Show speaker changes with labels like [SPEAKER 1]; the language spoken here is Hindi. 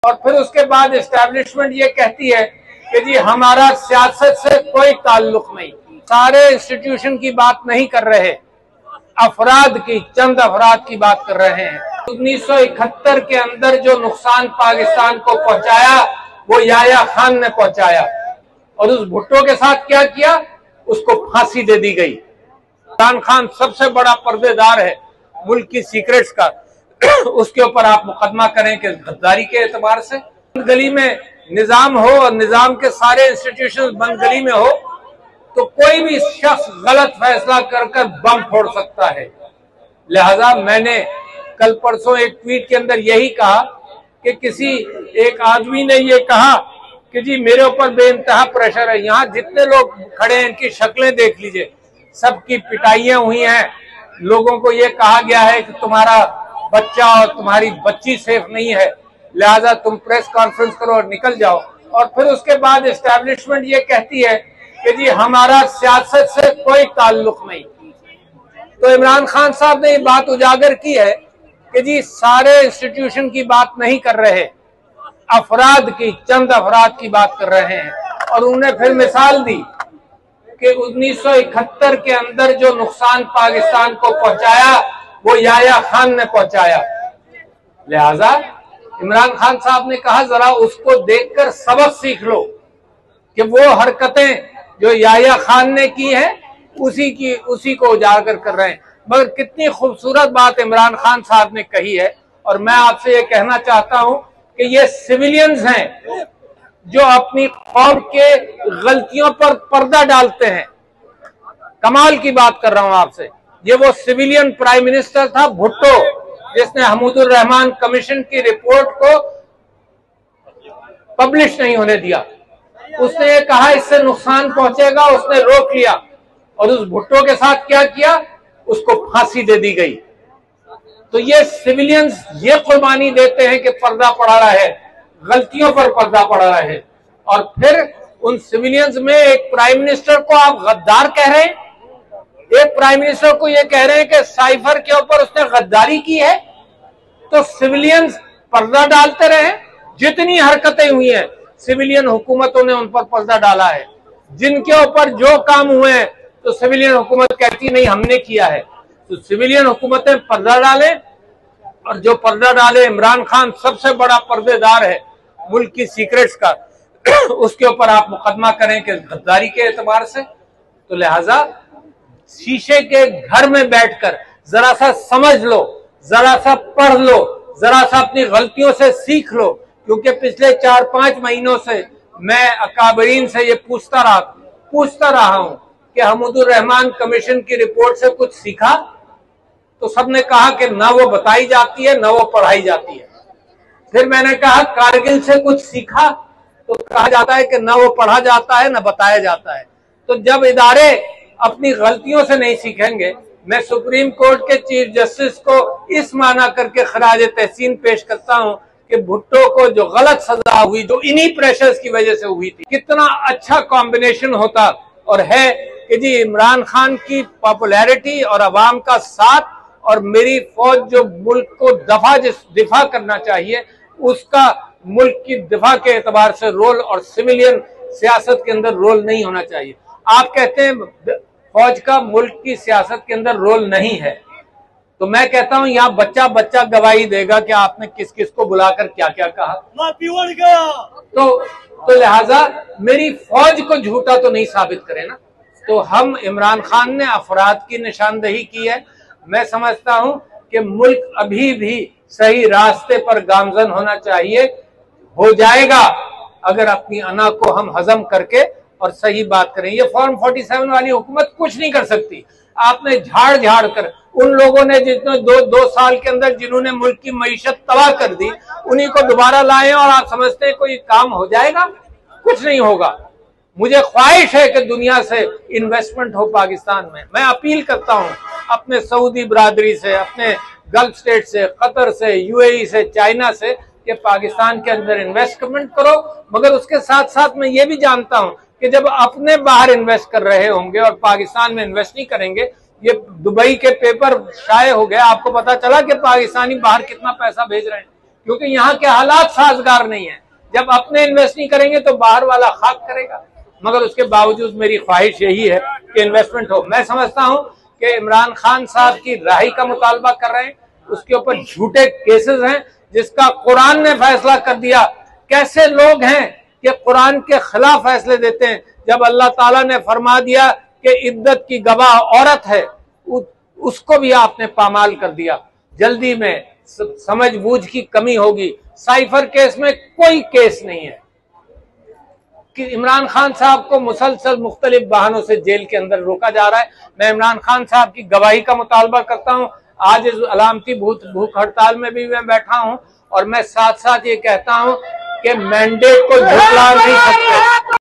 [SPEAKER 1] और फिर उसके बाद एस्टैब्लिशमेंट ये कहती है कि जी हमारा सियासत से कोई ताल्लुक नहीं, सारे इंस्टीट्यूशन की बात नहीं कर रहे, अफराद की, चंद अफराद की बात कर रहे हैं। 1971 के अंदर जो नुकसान पाकिस्तान को पहुंचाया वो याया खान ने पहुंचाया, और उस भुट्टो के साथ क्या किया, उसको फांसी दे दी गई। इमरान खान सबसे बड़ा पर्देदार है मुल्क की सीक्रेट्स का, उसके ऊपर आप मुकदमा करें कि गद्दारी के एतबार से बंद गली में निजाम हो और निजाम के सारे इंस्टीट्यूशन बंद गली में हो तो कोई भी शख्स गलत फैसला कर बम फोड़ सकता है। लिहाजा मैंने कल परसों एक ट्वीट के अंदर यही कहा कि किसी एक आदमी ने ये कहा कि जी मेरे ऊपर बेइंतहा प्रेशर है। यहाँ जितने लोग खड़े हैं इनकी शक्लें देख लीजिए, सबकी पिटाइयां हुई हैं, लोगों को ये कहा गया है कि तुम्हारा बच्चा और तुम्हारी बच्ची सेफ नहीं है, लिहाजा तुम प्रेस कॉन्फ्रेंस करो और निकल जाओ। और फिर उसके बाद एस्टैब्लिशमेंट ये कहती है कि जी हमारा सियासत से कोई ताल्लुक नहीं। तो इमरान खान साहब ने ये बात उजागर की है कि जी सारे इंस्टीट्यूशन की बात नहीं कर रहे, अफराद की, चंद अफराद की बात कर रहे हैं। और उन्होंने फिर मिसाल दी कि 1971 के अंदर जो नुकसान पाकिस्तान को पहुंचाया वो याया खान ने पहुंचाया। लिहाजा इमरान खान साहब ने कहा जरा उसको देखकर सबक सीख लो कि वो हरकतें जो याया खान ने की हैं उसी को उजागर कर रहे हैं। मगर कितनी खूबसूरत बात इमरान खान साहब ने कही है। और मैं आपसे ये कहना चाहता हूं कि ये सिविलियंस हैं जो अपनी कौम के गलतियों पर पर्दा डालते हैं। कमाल की बात कर रहा हूं आपसे। ये वो सिविलियन प्राइम मिनिस्टर था भुट्टो जिसने हमीदुर रहमान कमीशन की रिपोर्ट को पब्लिश नहीं होने दिया। उसने ये कहा इससे नुकसान पहुंचेगा, उसने रोक लिया। और उस भुट्टो के साथ क्या किया, उसको फांसी दे दी गई। तो ये सिविलियंस ये कुर्बानी देते हैं कि पर्दा पड़ा रहा है, गलतियों पर पर्दा पड़ा रहा है। और फिर उन सिविलियंस में एक प्राइम मिनिस्टर को आप गद्दार कह रहे हैं, एक प्राइम मिनिस्टर को ये कह रहे हैं कि साइफर के ऊपर उसने गद्दारी की है। तो सिविलियंस पर्दा डालते रहे। जितनी हरकतें हुई हैं सिविलियन हुकूमतों ने उन पर पर्दा डाला है। जिनके ऊपर जो काम हुए हैं तो सिविलियन हुकूमत कहती नहीं हमने किया है। तो सिविलियन हुकूमतें पर्दा डालें, और जो पर्दा डाले, इमरान खान सबसे बड़ा पर्देदार है मुल्क की सीक्रेट्स का, उसके ऊपर आप मुकदमा करें कि गद्दारी के एतबार से। तो लिहाजा शीशे के घर में बैठकर जरा सा समझ लो, जरा सा पढ़ लो, जरा सा अपनी गलतियों से सीख लो। क्योंकि पिछले 4-5 महीनों से मैं अकाबरीन से ये पूछता रहा हूं कि हमीदुर रहमान कमीशन की रिपोर्ट से कुछ सीखा, तो सबने कहा कि ना वो बताई जाती है ना वो पढ़ाई जाती है। फिर मैंने कहा कारगिल से कुछ सीखा, तो कहा जाता है कि ना वो पढ़ा जाता है ना बताया जाता है। तो जब इदारे अपनी गलतियों से नहीं सीखेंगे, मैं सुप्रीम कोर्ट के चीफ जस्टिस को इस माना करके खराज तहसीन पेश करता हूं कि भुट्टो को जो गलत सजा हुई, जो इन्हीं प्रेशर्स की वजह से हुई थी, कितना अच्छा कॉम्बिनेशन होता। और है कि जी इमरान खान की पॉपुलैरिटी और अवाम का साथ और मेरी फौज जो मुल्क को दिफा करना चाहिए उसका मुल्क की दिफा के एतबार से रोल, और सिविलियन सियासत के अंदर रोल नहीं होना चाहिए। आप कहते हैं फौज का मुल्क की सियासत के अंदर रोल नहीं है, तो मैं कहता हूं यहाँ बच्चा बच्चा गवाही देगा कि आपने किस किस को बुलाकर क्या क्या कहा। तो लिहाजा मेरी फौज को झूठा तो नहीं साबित करे ना। तो हम इमरान खान ने अफराद की निशानदेही की है। मैं समझता हूं कि मुल्क अभी भी सही रास्ते पर गामजन होना चाहिए, हो जाएगा अगर अपनी अना को हम हजम करके और सही बात करें। ये फॉर्म 47 वाली हुकूमत कुछ नहीं कर सकती। आपने झाड़ कर उन लोगों ने जितने दो साल के अंदर जिन्होंने मुल्क की मईशत तबाह कर दी, उन्हीं को दोबारा लाए और आप समझते हैं कोई काम हो जाएगा? कुछ नहीं होगा। मुझे ख्वाहिश है कि दुनिया से इन्वेस्टमेंट हो पाकिस्तान में। मैं अपील करता हूं अपने सऊदी बरादरी से, अपने गल्फ स्टेट से, कतर से, यूएई से, चाइना से कि पाकिस्तान के अंदर इन्वेस्टमेंट करो। मगर उसके साथ साथ मैं ये भी जानता हूं कि जब अपने बाहर इन्वेस्ट कर रहे होंगे और पाकिस्तान में इन्वेस्ट नहीं करेंगे, ये दुबई के पेपर शाये हो गए, आपको पता चला कि पाकिस्तानी बाहर कितना पैसा भेज रहे हैं। क्योंकि यहाँ के हालात साजगार नहीं है। जब अपने इन्वेस्ट नहीं करेंगे तो बाहर वाला खाक करेगा। मगर उसके बावजूद मेरी ख्वाहिश यही है कि इन्वेस्टमेंट हो। मैं समझता हूं कि इमरान खान साहब की राही का मुतालबा कर रहे हैं, उसके ऊपर झूठे केसेस हैं जिसका कुरान ने फैसला कर दिया। कैसे लोग हैं कि कुरान के खिलाफ फैसले देते हैं, जब अल्लाह ताला ने फरमा दिया कि इद्दत की गवाह औरत है, उसको भी आपने पामाल कर दिया। जल्दी में समझ बूझ की कमी होगी। साइफर केस में कोई केस नहीं है कि इमरान खान साहब को मुसलसल मुख्तलिफ बहानों से जेल के अंदर रोका जा रहा है। मैं इमरान खान साहब की गवाही का मुतालबा करता हूं। आज इस अलामती भूख हड़ताल में भी मैं बैठा हूं और मैं साथ साथ ये कहता हूं कि मैंडेट को झुठला नहीं सकते।